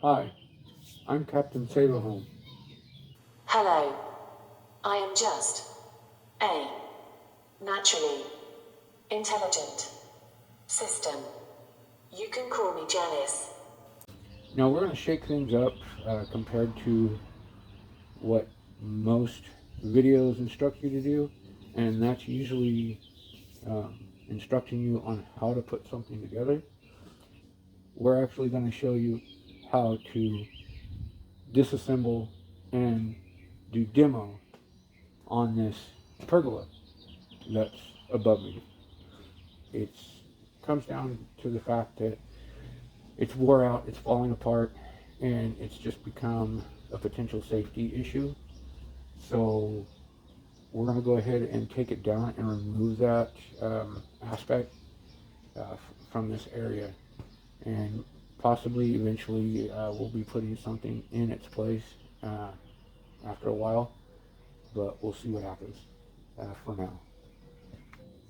Hi, I'm Captain Home. Hello. I am just a naturally intelligent system. You can call me J.A.N.I.S. Now we're going to shake things up compared to what most videos instruct you to do, and that's usually instructing you on how to put something together. We're actually going to show you how to disassemble and do demo on this pergola that's above me. It comes down to the fact that it's wore out, it's falling apart, and it's just become a potential safety issue. So we're going to go ahead and take it down and remove that aspect from this area, and possibly eventually we'll be putting something in its place after a while, but we'll see what happens for now.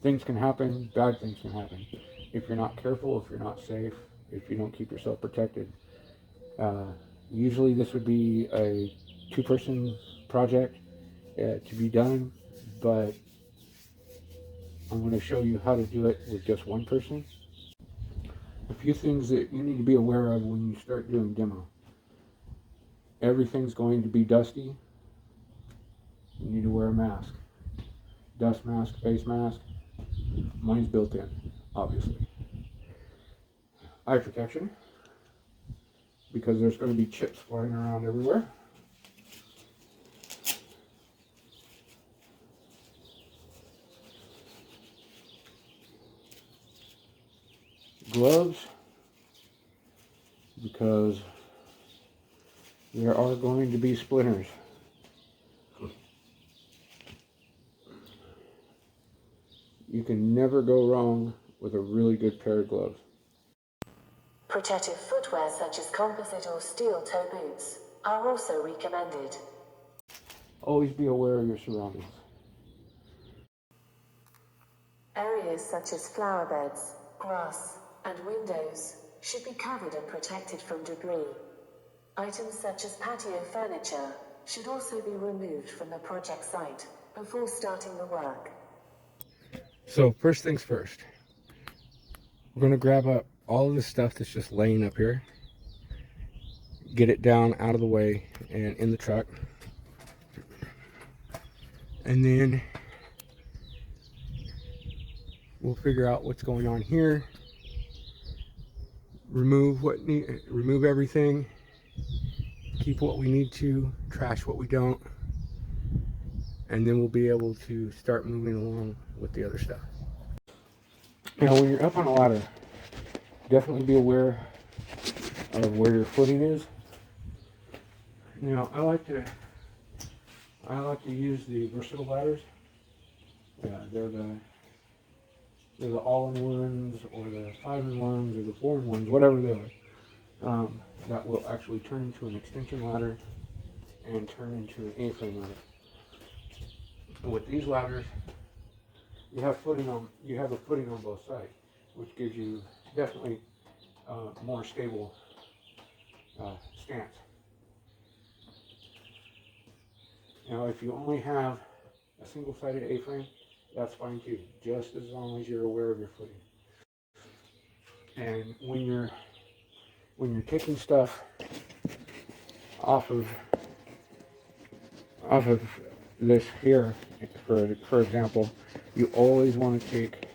Things can happen, bad things can happen. If you're not careful, if you're not safe, if you don't keep yourself protected. Usually this would be a two-person project to be done, but I'm going to show you how to do it with just one person. A few things that you need to be aware of when you start doing demo. Everything's going to be dusty. You need to wear a mask. Dust mask, face mask. Mine's built in, obviously. Eye protection, because there's going to be chips flying around everywhere. Gloves, because there are going to be splinters. You can never go wrong with a really good pair of gloves. Protective footwear such as composite or steel toe boots are also recommended. Always be aware of your surroundings. Areas such as flower beds, grass, and windows should be covered and protected from debris. Items such as patio furniture should also be removed from the project site before starting the work. So first things first, we're going to grab up all of the stuff that's just laying up here, get it down out of the way and in the truck, and then we'll figure out what's going on here, remove everything, keep what we need to, trash what we don't, and then we'll be able to start moving along with the other stuff. Now when you're up on a ladder, definitely be aware of where your footing is. Now I like to use the versatile ladders. They're the all-in-ones, or the 5-in-1s, or the 4-in-1s, whatever they are. That will actually turn into an extension ladder and turn into an A-frame ladder. And with these ladders, you have a footing on both sides, which gives you definitely more stable stance. Now, if you only have a single-sided A-frame, that's fine too, just as long as you're aware of your footing. And when you're taking stuff off of this here, for example, you always want to take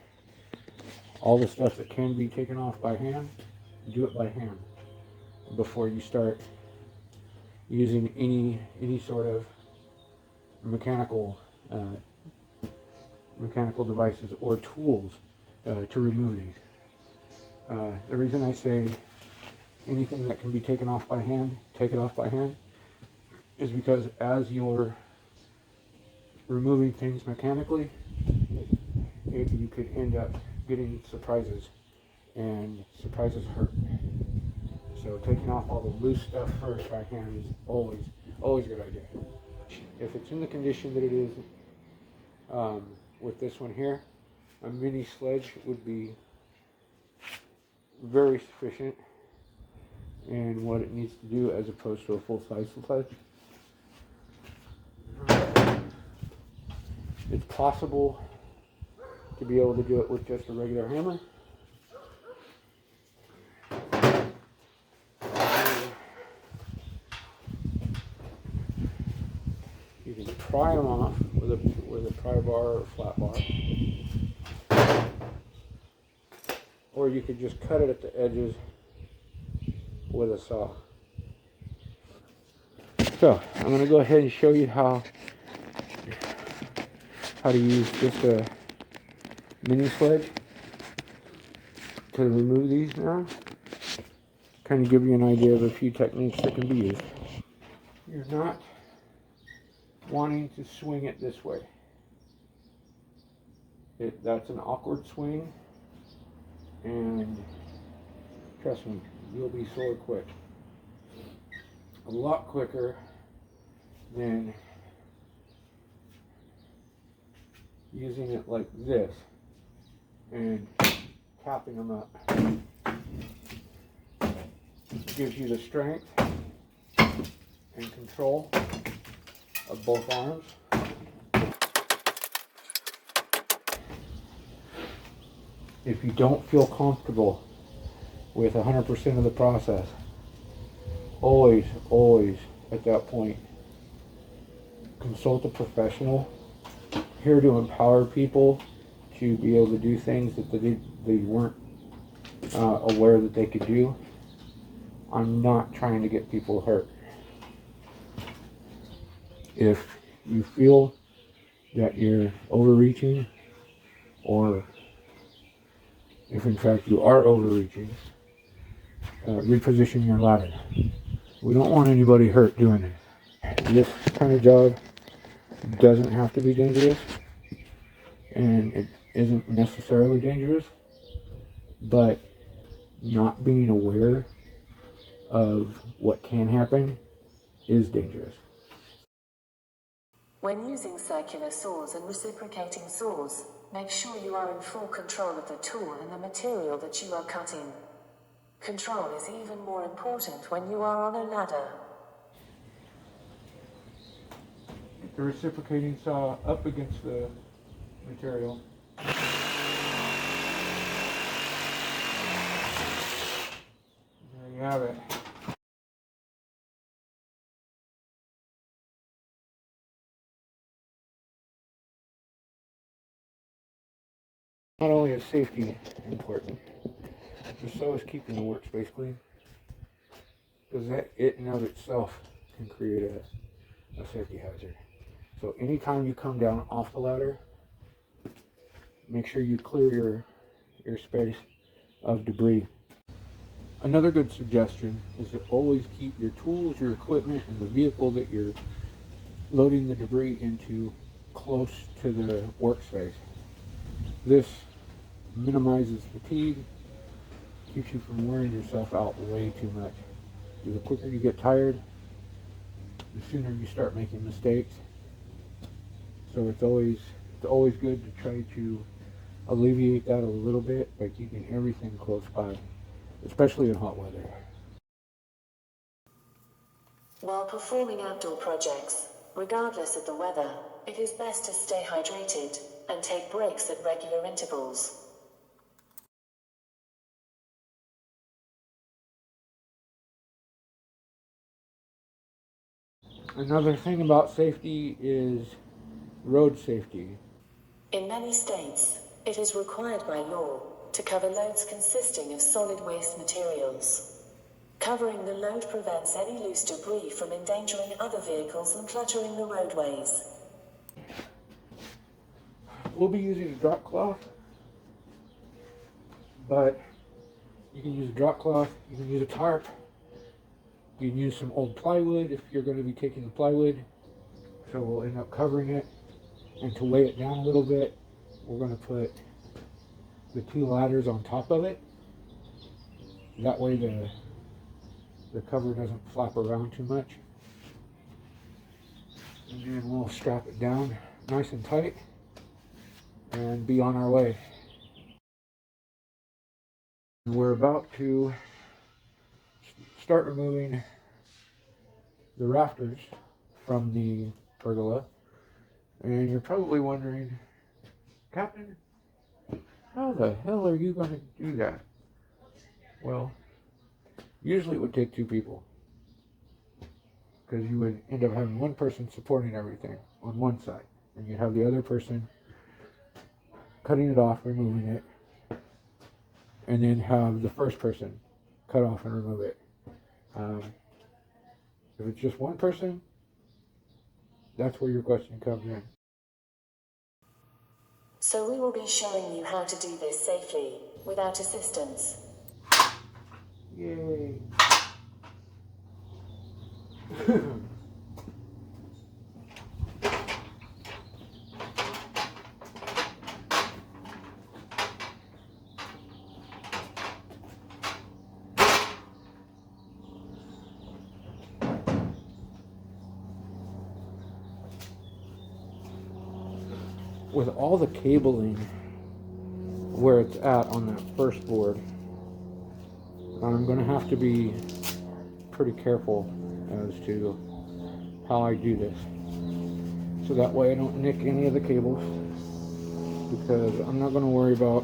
all the stuff that can be taken off by hand, do it by hand before you start using any sort of mechanical devices or tools to remove these. The reason I say anything that can be taken off by hand, take it off by hand, is because as you're removing things mechanically, you could end up getting surprises, and surprises hurt. So taking off all the loose stuff first by hand is always a good idea. If it's in the condition that it is with this one here, a mini sledge would be very sufficient. and what it needs to do as opposed to a full-size sledge. It's possible to be able to do it with just a regular hammer. You can pry them off with a pry bar or a flat bar. Or you could just cut it at the edges with a saw. So I'm going to go ahead and show you how to use just a mini sledge to remove these now. Kind of give you an idea of a few techniques that can be used. You're not wanting to swing it this way. That's an awkward swing, and trust me, you'll be sore quick. A lot quicker than using it like this and tapping them up. It gives you the strength and control of both arms. If you don't feel comfortable with 100% of the process, always at that point, consult a professional. Here to empower people to be able to do things that they weren't aware that they could do. I'm not trying to get people hurt. If you feel that you're overreaching, or if in fact you are overreaching, reposition your ladder. We don't want anybody hurt doing it. This kind of job doesn't have to be dangerous, and it isn't necessarily dangerous, but not being aware of what can happen is dangerous. When using circular saws and reciprocating saws, make sure you are in full control of the tool and the material that you are cutting. Control is even more important when you are on a ladder. Get the reciprocating saw up against the material. There you have it. Not only is safety important, but so is keeping the workspace clean. Because that it and of itself can create a safety hazard. So anytime you come down off the ladder, make sure you clear your space of debris. Another good suggestion is to always keep your tools, your equipment, and the vehicle that you're loading the debris into close to the workspace. This minimizes fatigue, keeps you from wearing yourself out way too much. The quicker you get tired, the sooner you start making mistakes. So it's always good to try to alleviate that a little bit by keeping everything close by, especially in hot weather. While performing outdoor projects, regardless of the weather, it is best to stay hydrated and take breaks at regular intervals. Another thing about safety is road safety. In many states, it is required by law to cover loads consisting of solid waste materials. Covering the load prevents any loose debris from endangering other vehicles and cluttering the roadways. We'll be using a drop cloth, but you can use a drop cloth, you can use a tarp, you can use some old plywood if you're going to be taking the plywood. So we'll end up covering it, and to weigh it down a little bit, we're going to put the two ladders on top of it. That way the cover doesn't flap around too much. And then we'll strap it down nice and tight and be on our way. We're about to start removing the rafters from the pergola. And you're probably wondering, Captain, how the hell are you going to do that? Well, usually it would take two people, because you would end up having one person supporting everything on one side, and you'd have the other person cutting it off, removing it, and then have the first person cut off and remove it. If it's just one person, that's where your question comes in. So we will be showing you how to do this safely, without assistance. Yay. With all the cabling where it's at on that first board, I'm going to have to be pretty careful as to how I do this, so that way I don't nick any of the cables, because I'm not going to worry about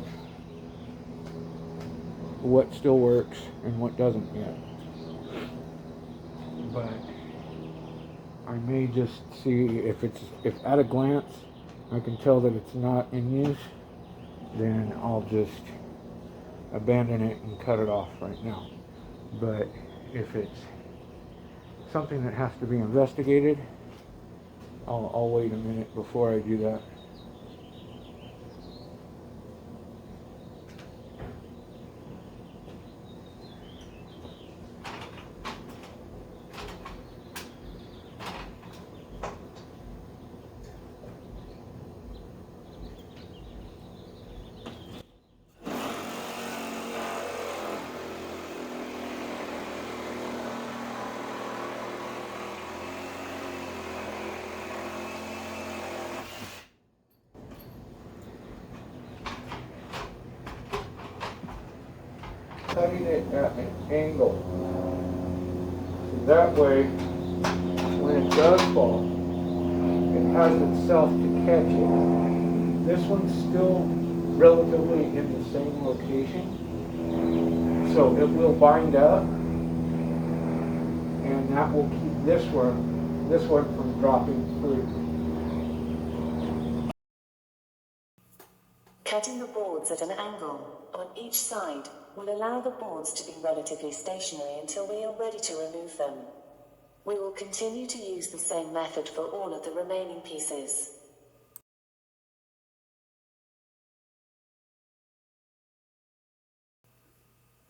what still works and what doesn't yet. But I may just see if at a glance I can tell that it's not in use, then I'll just abandon it and cut it off right now. But if it's something that has to be investigated, I'll wait a minute before I do that. Cutting it at an angle, so that way when it does fall, it has itself to catch it. This one's still relatively in the same location, so it will bind up, and that will keep this one from dropping through. Cutting the boards at an angle on each side will allow the boards to be relatively stationary until we are ready to remove them. We will continue to use the same method for all of the remaining pieces.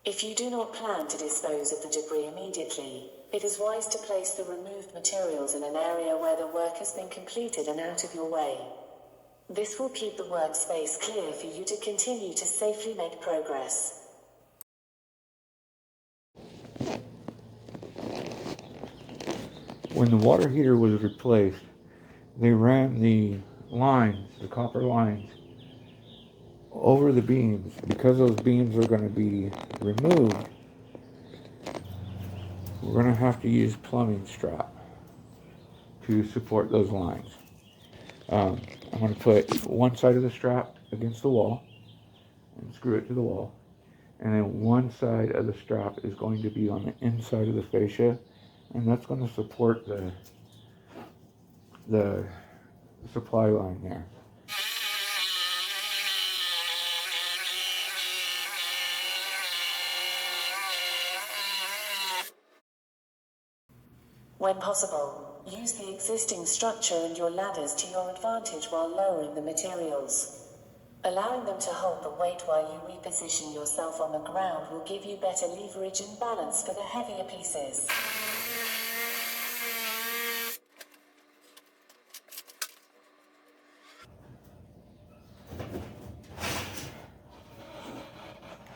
If you do not plan to dispose of the debris immediately, it is wise to place the removed materials in an area where the work has been completed and out of your way. This will keep the workspace clear for you to continue to safely make progress. When the water heater was replaced, they ran the lines, the copper lines, over the beams. Because those beams are going to be removed, we're going to have to use plumbing strap to support those lines. I'm going to put one side of the strap against the wall and screw it to the wall, and then one side of the strap is going to be on the inside of the fascia, and that's going to support the supply line there. When possible, use the existing structure and your ladders to your advantage while lowering the materials. Allowing them to hold the weight while you reposition yourself on the ground will give you better leverage and balance for the heavier pieces.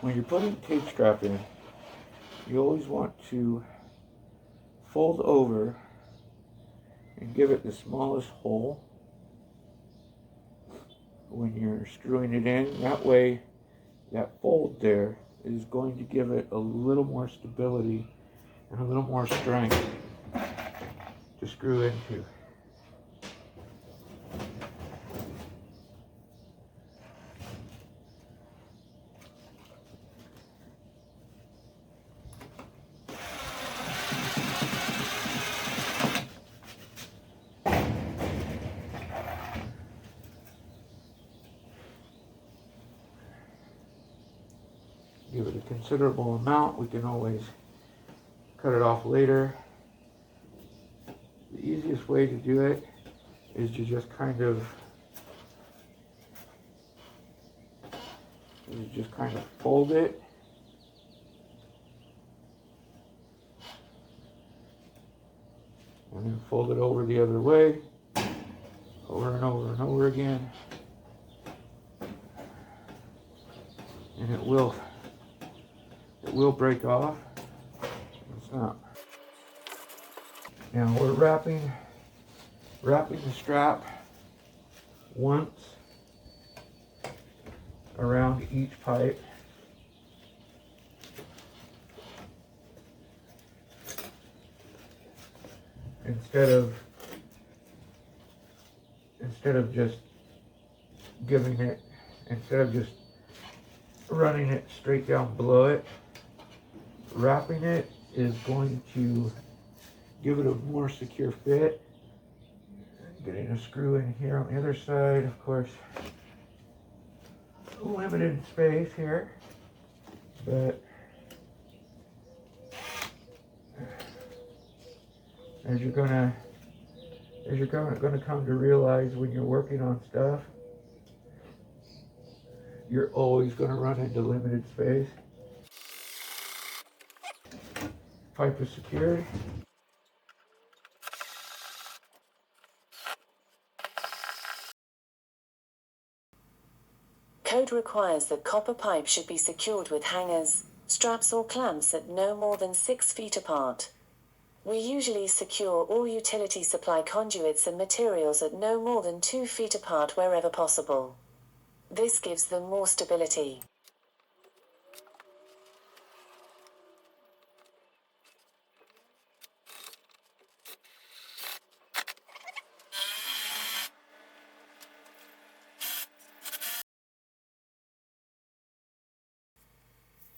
When you're putting tape strap in, you always want to fold over and give it the smallest hole when you're screwing it in. That way, that fold there is going to give it a little more stability and a little more strength to screw into. Give it a considerable amount. We can always cut it off later. The easiest way to do it is to just kind of fold it. And then fold it over the other way, over and over and over again. And it will break off. It's not. Now we're wrapping the strap once around each pipe. Instead of just running it straight down below it, wrapping it is going to give it a more secure fit. Getting a screw in here on the other side, of course, limited space here, but as you're gonna come to realize when you're working on stuff, you're always gonna run into limited space. Pipe is secured. Code requires that copper pipe should be secured with hangers, straps or clamps at no more than 6 feet apart. We usually secure all utility supply conduits and materials at no more than 2 feet apart wherever possible. This gives them more stability.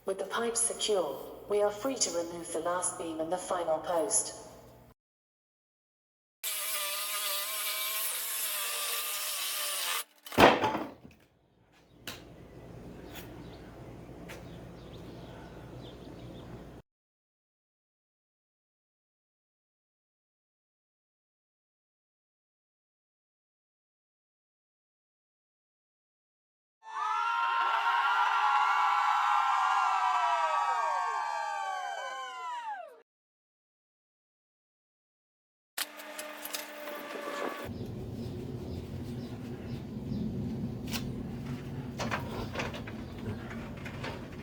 With the pipes secure, we are free to remove the last beam and the final post.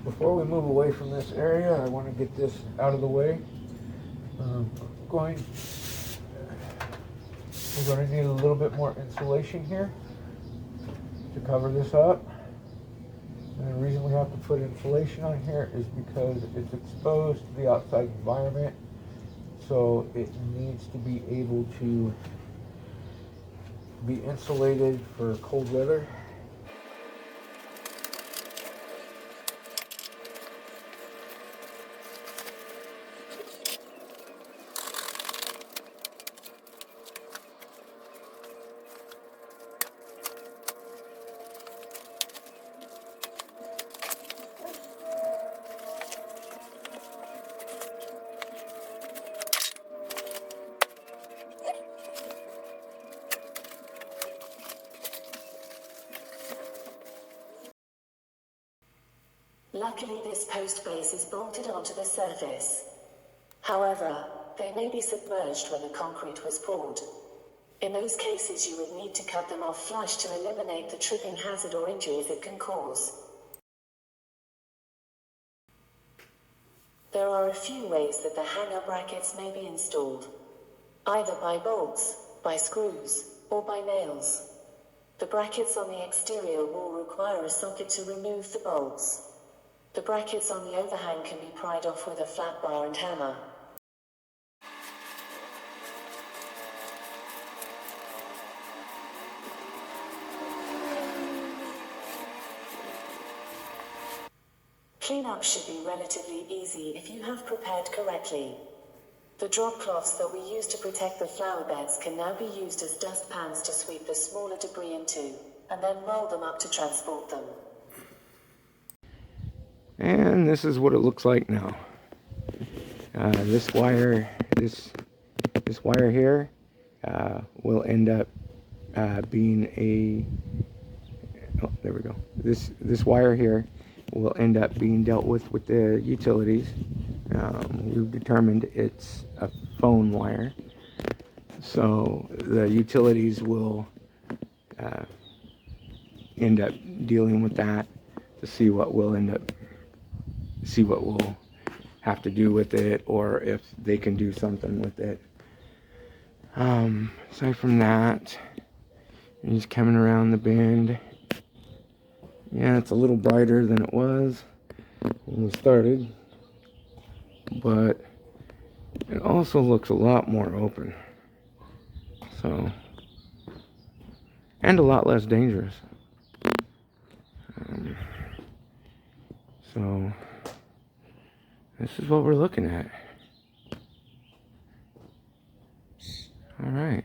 Before we move away from this area, I want to get this out of the way. We're going to need a little bit more insulation here to cover this up. And the reason we have to put insulation on here is because it's exposed to the outside environment, so it needs to be able to be insulated for cold weather. Luckily, this post base is bolted onto the surface. However, they may be submerged when the concrete was poured. In those cases, you would need to cut them off flush to eliminate the tripping hazard or injuries it can cause. There are a few ways that the hanger brackets may be installed. Either by bolts, by screws, or by nails. The brackets on the exterior will require a socket to remove the bolts. The brackets on the overhang can be pried off with a flat bar and hammer. Cleanup should be relatively easy if you have prepared correctly. The drop cloths that we used to protect the flower beds can now be used as dustpans to sweep the smaller debris into, and then roll them up to transport them. And this is what it looks like now. This wire here will end up being a, oh, there we go. This wire here will end up being dealt with the utilities. We've determined it's a phone wire, so the utilities will end up dealing with that to see what we'll have to do with it, or if they can do something with it. Aside from that, he's coming around the bend. Yeah, it's a little brighter than it was when we started, but it also looks a lot more open, so, and a lot less dangerous. So this is what we're looking at. All right.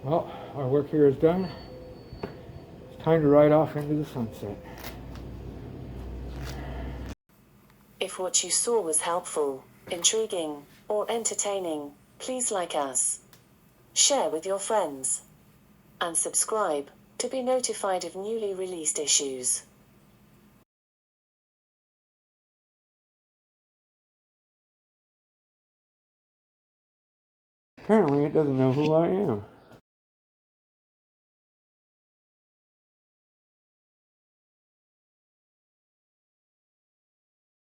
Well, our work here is done. It's time to ride off into the sunset. If what you saw was helpful, intriguing, or entertaining, please like us, share with your friends, and subscribe to be notified of newly released issues. Apparently it doesn't know who I am.